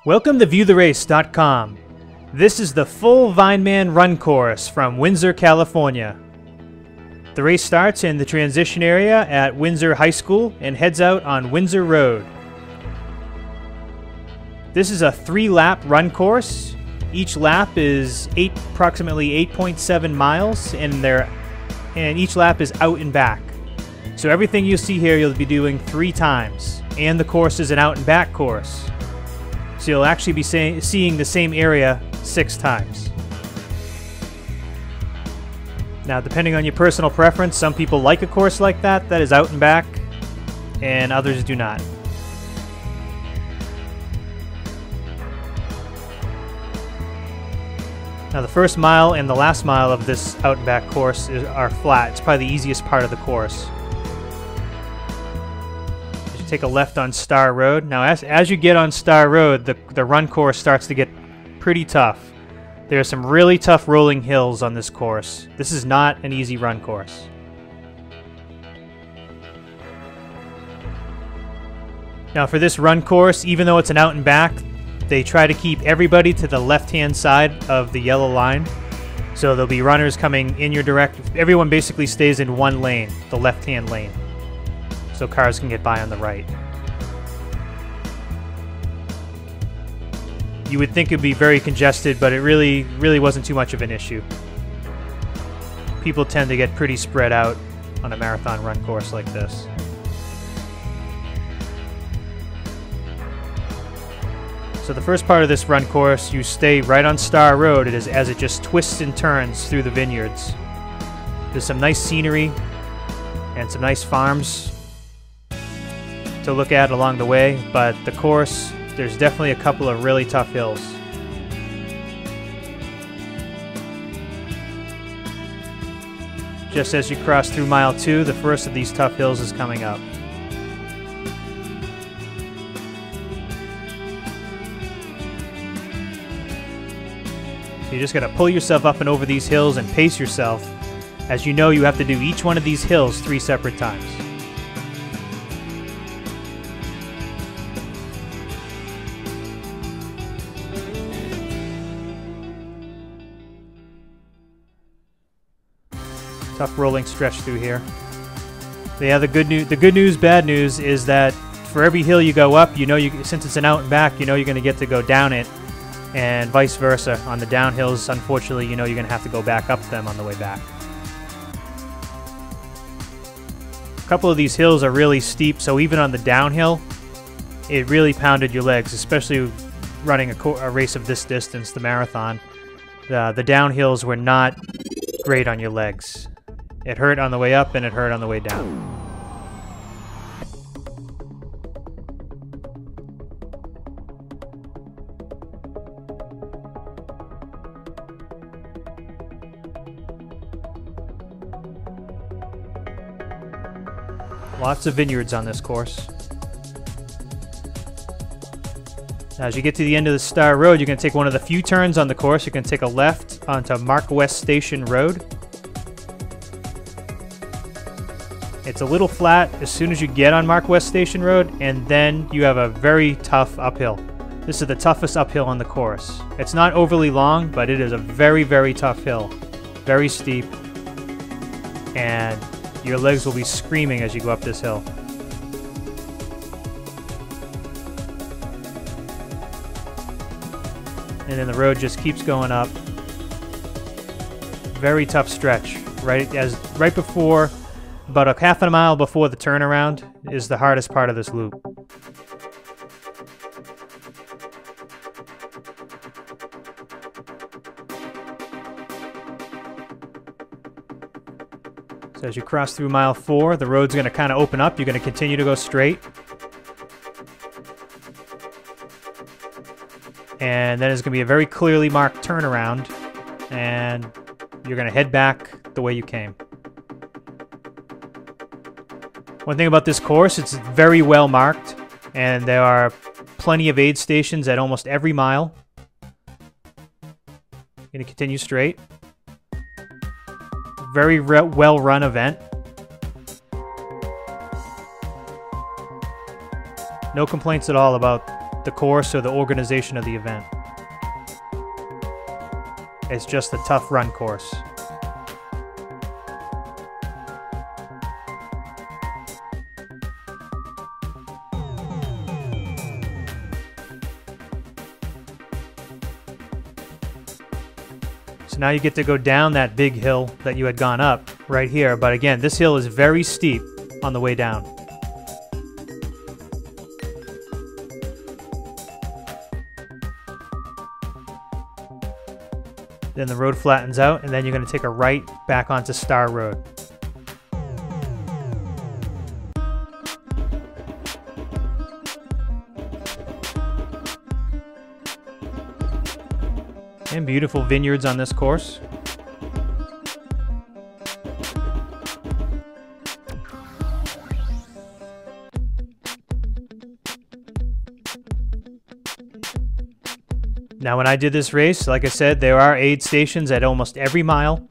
Welcome to ViewTheRace.com. This is the full Vineman run course from Windsor, California. The race starts in the transition area at Windsor High School and heads out on Windsor Road. This is a 3-lap run course. Each lap is approximately 8.7 miles, and each lap is out and back. So everything you see here you'll be doing 3 times, and the course is an out and back course. So you'll actually be seeing the same area 6 times. Now, depending on your personal preference, some people like a course like that is out and back, and others do not. Now, the first mile and the last mile of this out and back course are flat. It's probably the easiest part of the course. Take a left on Starr Road. Now, as you get on Starr Road, the run course starts to get pretty tough. There are some really tough rolling hills on this course. This is not an easy run course. Now, for this run course, even though it's an out and back, they try to keep everybody to the left-hand side of the yellow line. So there'll be runners coming in your direction. Everyone basically stays in one lane, the left-hand lane, so cars can get by on the right. You would think it'd be very congested, but it really wasn't too much of an issue. People tend to get pretty spread out on a marathon run course like this. So the first part of this run course, you stay right on Starr Road as it just twists and turns through the vineyards. There's some nice scenery and some nice farms to look at along the way, but the course, there's definitely a couple of really tough hills. Just as you cross through mile 2, the first of these tough hills is coming up. So you just got to pull yourself up and over these hills and pace yourself. As you know, you have to do each one of these hills 3 separate times. Tough rolling stretch through here. Yeah, the good news, bad news is that for every hill you go up, since it's an out and back, you're going to get to go down it, and vice versa. On the downhills, unfortunately, you're going to have to go back up them on the way back. A couple of these hills are really steep, so even on the downhill, it really pounded your legs, especially running a race of this distance, the marathon. The downhills were not great on your legs. It hurt on the way up and it hurt on the way down. Lots of vineyards on this course. Now, as you get to the end of the Starr Road, you're going to take one of the few turns on the course. You're going to take a left onto Mark West Station Road. It's a little flat as soon as you get on Mark West Station Road, and then you have a very tough uphill. This is the toughest uphill on the course. It's not overly long, but it is a very, very tough hill. Very steep, and your legs will be screaming as you go up this hill. And then the road just keeps going up. Very tough stretch. Right before, about a half a mile before the turnaround, is the hardest part of this loop. So as you cross through mile 4, the road's going to kind of open up. You're going to continue to go straight. And then there's going to be a very clearly marked turnaround, and you're going to head back the way you came. One thing about this course, it's very well marked, and there are plenty of aid stations at almost every mile. Going to continue straight. Very well-run event. No complaints at all about the course or the organization of the event. It's just a tough run course. So now you get to go down that big hill that you had gone up right here. But again, this hill is very steep on the way down. Then the road flattens out, and then you're going to take a right back onto Starr Road. And beautiful vineyards on this course. Now, when I did this race, like I said, there are aid stations at almost every mile.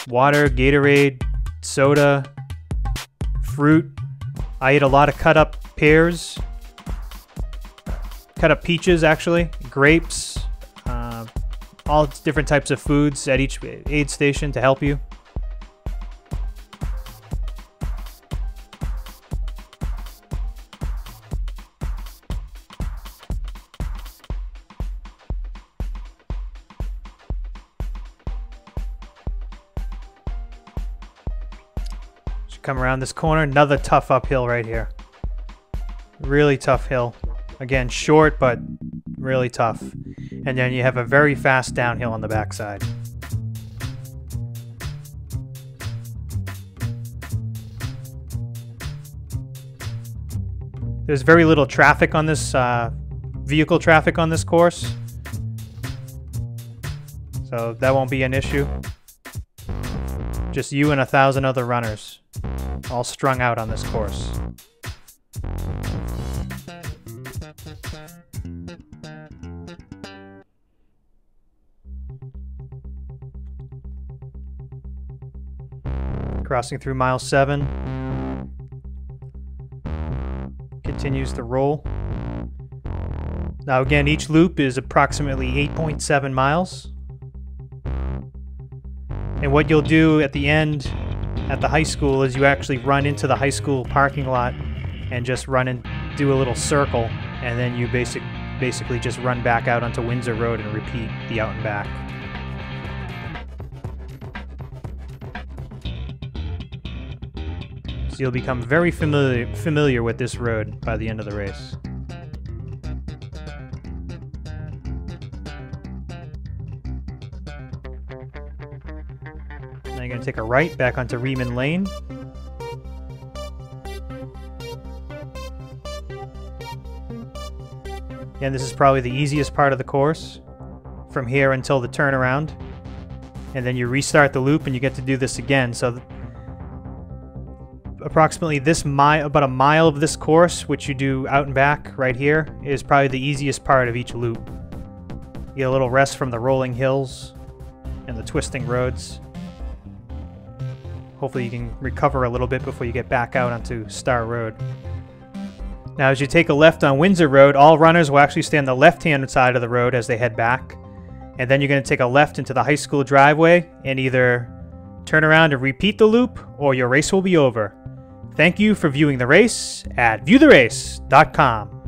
Water, Gatorade, soda, fruit. I ate a lot of cut up pears. Cut up peaches, actually. Grapes. All different types of foods at each aid station to help you. Come around this corner, another tough uphill right here. Really tough hill. Again, short, but really tough. And then you have a very fast downhill on the backside. There's very little traffic on this, vehicle traffic on this course. So that won't be an issue. Just you and 1,000 other runners, all strung out on this course. Crossing through mile 7. Continues to roll. Now again, each loop is approximately 8.7 miles. And what you'll do at the end at the high school is you actually run into the high school parking lot and just run and do a little circle, and then you basically just run back out onto Windsor Road and repeat the out and back. So you'll become very familiar with this road by the end of the race. Now you're going to take a right back onto Vineman Lane. And this is probably the easiest part of the course from here until the turnaround. And then you restart the loop and you get to do this again. So approximately about a mile of this course, which you do out and back right here, is probably the easiest part of each loop. You get a little rest from the rolling hills and the twisting roads. Hopefully you can recover a little bit before you get back out onto Starr Road. Now as you take a left on Windsor Road, all runners will actually stay on the left-hand side of the road as they head back. And then you're going to take a left into the high school driveway and either turn around and repeat the loop, or your race will be over. Thank you for viewing the race at viewtherace.com.